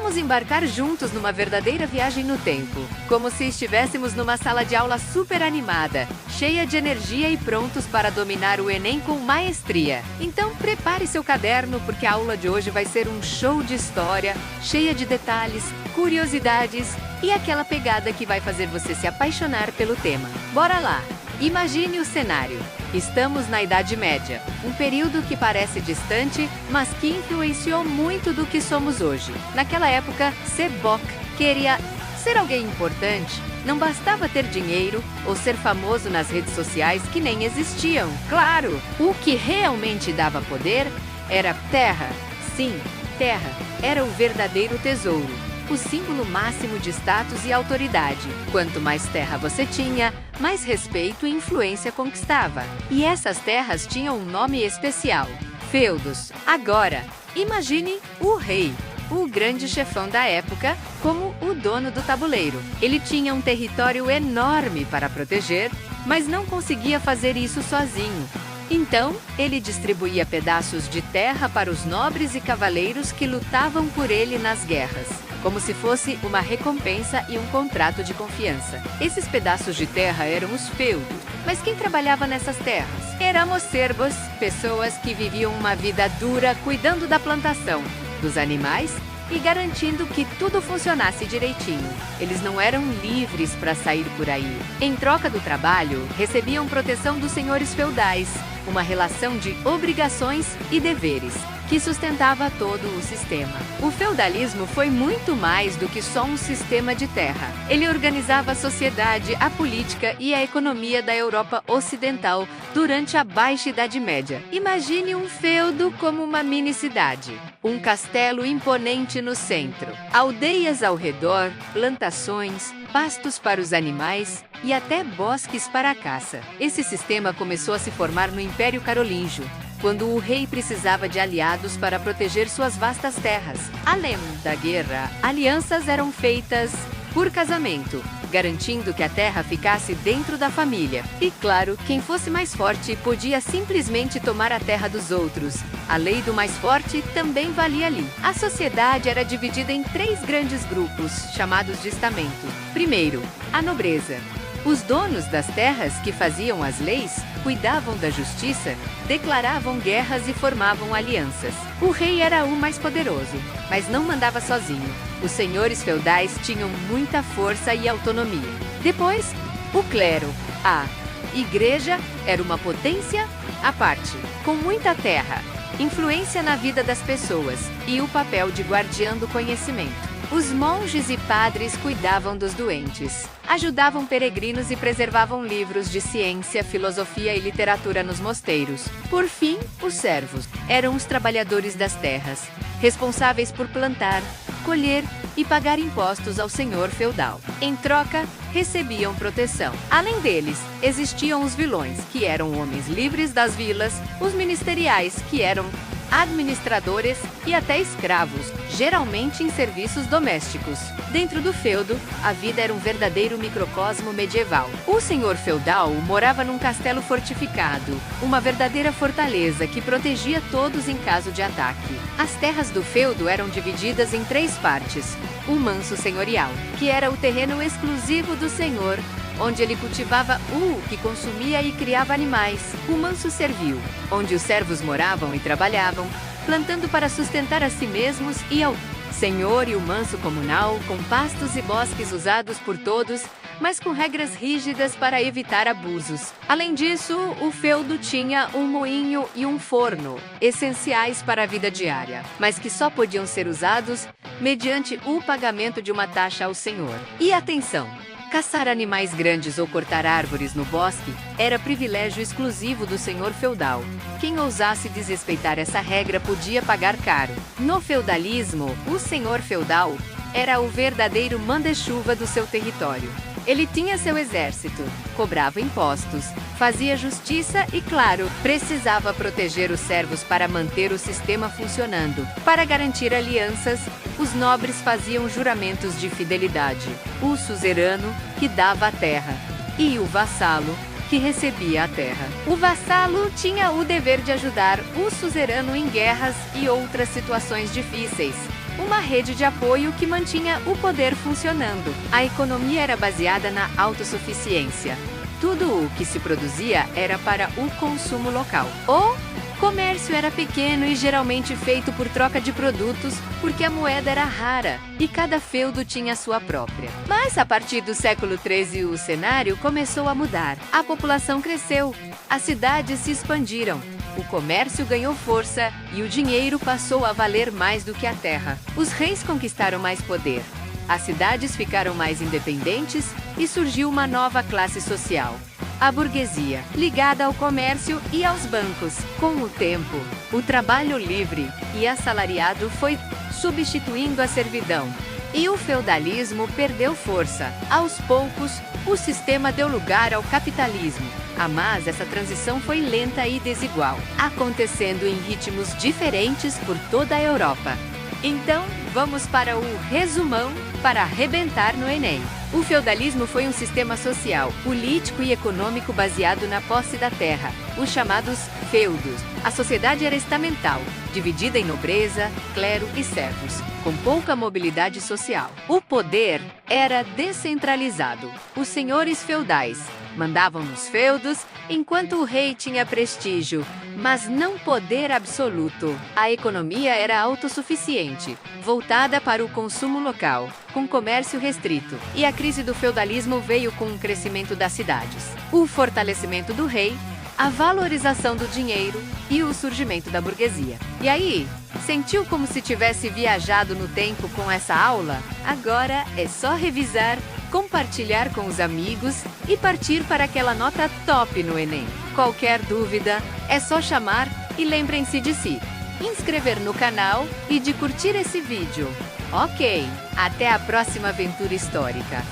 Vamos embarcar juntos numa verdadeira viagem no tempo, como se estivéssemos numa sala de aula super animada, cheia de energia e prontos para dominar o Enem com maestria. Então prepare seu caderno, porque a aula de hoje vai ser um show de história, cheia de detalhes, curiosidades e aquela pegada que vai fazer você se apaixonar pelo tema. Bora lá! Imagine o cenário. Estamos na Idade Média, um período que parece distante, mas que influenciou muito do que somos hoje. Naquela época, ser Bock queria ser alguém importante. Não bastava ter dinheiro ou ser famoso nas redes sociais que nem existiam. Claro, o que realmente dava poder era terra. Sim, terra era o verdadeiro tesouro, o símbolo máximo de status e autoridade. Quanto mais terra você tinha, mais respeito e influência conquistava. E essas terras tinham um nome especial: feudos. Agora, imagine o rei, o grande chefão da época, como o dono do tabuleiro. Ele tinha um território enorme para proteger, mas não conseguia fazer isso sozinho. Então, ele distribuía pedaços de terra para os nobres e cavaleiros que lutavam por ele nas guerras, como se fosse uma recompensa e um contrato de confiança. Esses pedaços de terra eram os feudos. Mas quem trabalhava nessas terras? Éramos servos, pessoas que viviam uma vida dura cuidando da plantação, dos animais e garantindo que tudo funcionasse direitinho. Eles não eram livres para sair por aí. Em troca do trabalho, recebiam proteção dos senhores feudais, uma relação de obrigações e deveres que sustentava todo o sistema. O feudalismo foi muito mais do que só um sistema de terra. Ele organizava a sociedade, a política e a economia da Europa Ocidental durante a Baixa Idade Média. Imagine um feudo como uma mini-cidade. Um castelo imponente no centro, aldeias ao redor, plantações, pastos para os animais e até bosques para a caça. Esse sistema começou a se formar no Império Carolíngio, quando o rei precisava de aliados para proteger suas vastas terras. Além da guerra, alianças eram feitas por casamento, garantindo que a terra ficasse dentro da família. E claro, quem fosse mais forte podia simplesmente tomar a terra dos outros. A lei do mais forte também valia ali. A sociedade era dividida em 3 grandes grupos, chamados de estamentos. Primeiro, a nobreza. Os donos das terras, que faziam as leis, cuidavam da justiça, declaravam guerras e formavam alianças. O rei era o mais poderoso, mas não mandava sozinho. Os senhores feudais tinham muita força e autonomia. Depois, o clero. A igreja era uma potência à parte, com muita terra, influência na vida das pessoas e o papel de guardião do conhecimento. Os monges e padres cuidavam dos doentes, ajudavam peregrinos e preservavam livros de ciência, filosofia e literatura nos mosteiros. Por fim, os servos eram os trabalhadores das terras, responsáveis por plantar, colher e pagar impostos ao senhor feudal. Em troca, recebiam proteção. Além deles, existiam os vilões, que eram homens livres das vilas, os ministeriais, que eram administradores e até escravos, geralmente em serviços domésticos. Dentro do feudo, a vida era um verdadeiro microcosmo medieval. O senhor feudal morava num castelo fortificado, uma verdadeira fortaleza que protegia todos em caso de ataque. As terras do feudo eram divididas em 3 partes. O manso senhorial, que era o terreno exclusivo do senhor, onde ele cultivava o que consumia e criava animais. O manso servil, onde os servos moravam e trabalhavam, plantando para sustentar a si mesmos, e ao senhor e o manso comunal, com pastos e bosques usados por todos, mas com regras rígidas para evitar abusos. Além disso, o feudo tinha um moinho e um forno, essenciais para a vida diária, mas que só podiam ser usados mediante o pagamento de uma taxa ao senhor. E atenção! Caçar animais grandes ou cortar árvores no bosque era privilégio exclusivo do senhor feudal. Quem ousasse desrespeitar essa regra podia pagar caro. No feudalismo, o senhor feudal era o verdadeiro manda-chuva do seu território. Ele tinha seu exército, cobrava impostos, fazia justiça e, claro, precisava proteger os servos para manter o sistema funcionando. Para garantir alianças, os nobres faziam juramentos de fidelidade. O suzerano, que dava a terra, e o vassalo, que recebia a terra. O vassalo tinha o dever de ajudar o suzerano em guerras e outras situações difíceis. uma rede de apoio que mantinha o poder funcionando. A economia era baseada na autossuficiência. Tudo o que se produzia era para o consumo local. O comércio era pequeno e geralmente feito por troca de produtos, porque a moeda era rara e cada feudo tinha a sua própria. Mas a partir do século XIII o cenário começou a mudar. A população cresceu, as cidades se expandiram, o comércio ganhou força e o dinheiro passou a valer mais do que a terra. Os reis conquistaram mais poder. As cidades ficaram mais independentes e surgiu uma nova classe social. A burguesia, ligada ao comércio e aos bancos. Com o tempo, o trabalho livre e assalariado foi substituindo a servidão. E o feudalismo perdeu força. Aos poucos, o sistema deu lugar ao capitalismo. Mas essa transição foi lenta e desigual, acontecendo em ritmos diferentes por toda a Europa. Então, vamos para o resumão para arrebentar no Enem. O feudalismo foi um sistema social, político e econômico baseado na posse da terra, os chamados feudos. A sociedade era estamental, dividida em nobreza, clero e servos, com pouca mobilidade social. O poder era descentralizado. Os senhores feudais mandavam nos feudos, enquanto o rei tinha prestígio, mas não poder absoluto. A economia era autossuficiente, voltada para o consumo local, com comércio restrito. E a crise do feudalismo veio com o crescimento das cidades, o fortalecimento do rei, a valorização do dinheiro e o surgimento da burguesia. E aí, sentiu como se tivesse viajado no tempo com essa aula? Agora é só revisar, compartilhar com os amigos e partir para aquela nota top no Enem. Qualquer dúvida, é só chamar e lembrem-se de se inscrever no canal e de curtir esse vídeo. Ok, até a próxima aventura histórica.